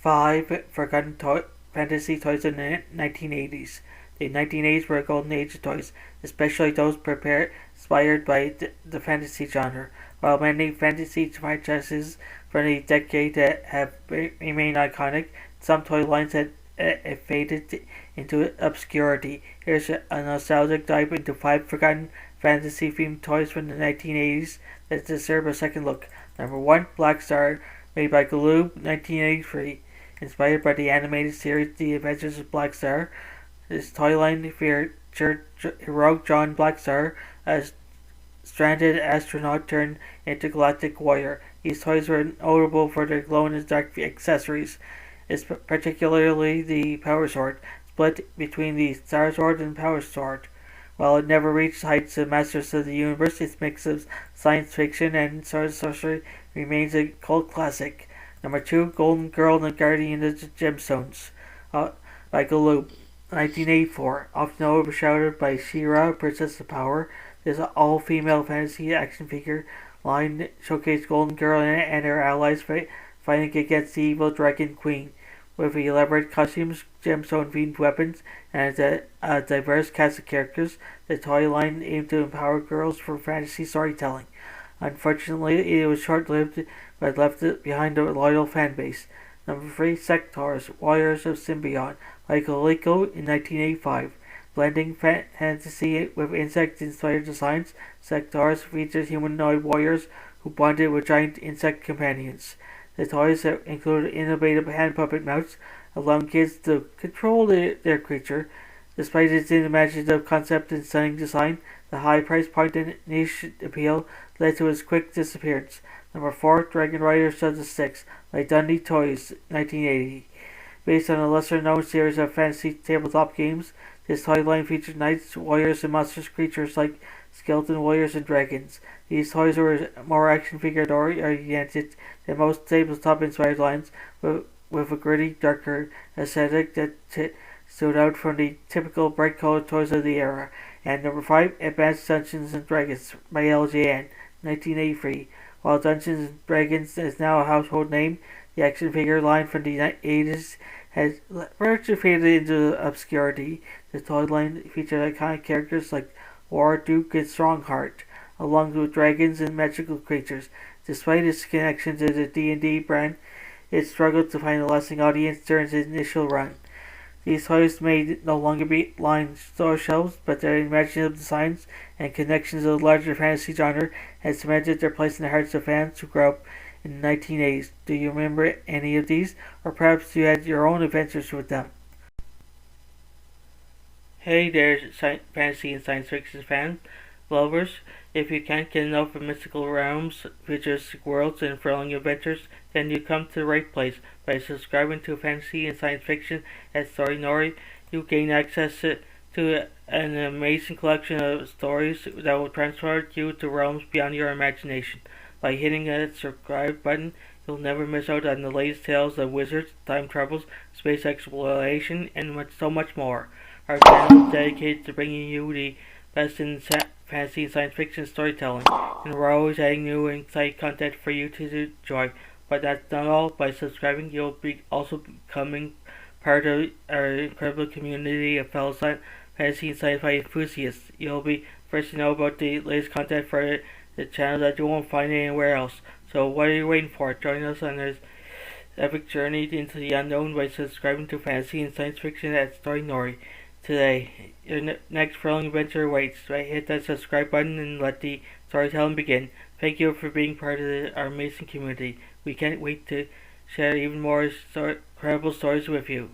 5 forgotten fantasy toys in the 1980s. The 1980s were a golden age of toys, especially those inspired by the fantasy genre. While many fantasy franchises from the decade have remained iconic, some toy lines have faded into obscurity. Here's a nostalgic dive into 5 forgotten fantasy-themed toys from the 1980s that deserve a second look. Number 1, Blackstar, made by Galoob, 1983. Inspired by the animated series The Adventures of Blackstar, this toy line featured heroic John Blackstar as stranded astronaut turned intergalactic warrior. These toys were notable for their glow-in-the-dark accessories, particularly the Power Sword, split between the Star Sword and Power Sword. While it never reached heights of Masters of the Universe, its mix of science fiction and sorcery remains a cult classic. Number 2, Golden Girl and the Guardian of the Gemstones, by Galoob, 1984. Often overshadowed by She-Ra, Princess of Power, this all-female fantasy action figure line showcased Golden Girl and her allies fighting against the evil Dragon Queen. With elaborate costumes, gemstone-themed weapons, and a diverse cast of characters, the toy line aimed to empower girls for fantasy storytelling. Unfortunately, it was short-lived, but left behind a loyal fan base. Number 3, Sectaurs, Warriors of Symbion, by Coleco in 1985. Blending fantasy with insect-inspired designs, Sectaurs featured humanoid warriors who bonded with giant insect companions. The toys include innovative hand puppet mounts, allowing kids to control their creature. Despite its imaginative concept and stunning design, the high price point and niche appeal led to its quick disappearance. Number 4, Dragonriders of the Styx, by Dundee Toys, 1980. Based on a lesser-known series of fantasy tabletop games, this toy line featured knights, warriors, and monstrous creatures like skeleton warriors and dragons. These toys were more action figure oriented than most tabletop-inspired lines, with a gritty, darker aesthetic that stood out from the typical bright-colored toys of the era. And number 5, Advanced Dungeons and Dragons, by LJN, 1983. While Dungeons and Dragons is now a household name, the action figure line from the 80s has largely faded into obscurity. The toy line featured iconic characters like War Duke and Strongheart, along with dragons and magical creatures. Despite its connection to the D&D brand, it struggled to find a lasting audience during its initial run. These toys may no longer be lined store shelves, but their imaginative designs and connections to the larger fantasy genre has cemented their place in the hearts of fans who grew up in the 1980s. Do you remember any of these, or perhaps you had your own adventures with them? Hey there, fantasy and science fiction fans, lovers. If you can't get enough of mystical realms, futuristic worlds, and thrilling adventures, then you come to the right place. By subscribing to fantasy and science fiction at Story Nori, you gain access to an amazing collection of stories that will transport you to realms beyond your imagination. By hitting that subscribe button, you'll never miss out on the latest tales of wizards, time travels, space exploration, and so much more. Our channel is dedicated to bringing you the best in fantasy and science fiction storytelling, and we're always adding new and exciting content for you to enjoy. But that's not all. By subscribing, you'll be also becoming part of our incredible community of fellow fantasy and sci-fi enthusiasts. You'll be first to know about the latest content for the channel that you won't find anywhere else. So what are you waiting for? Join us on this epic journey into the unknown by subscribing to fantasy and science fiction at Story Nori today. Your next thrilling adventure awaits. Right, hit that subscribe button and let the storytelling begin. Thank you for being part of our amazing community. We can't wait to share even more incredible stories with you.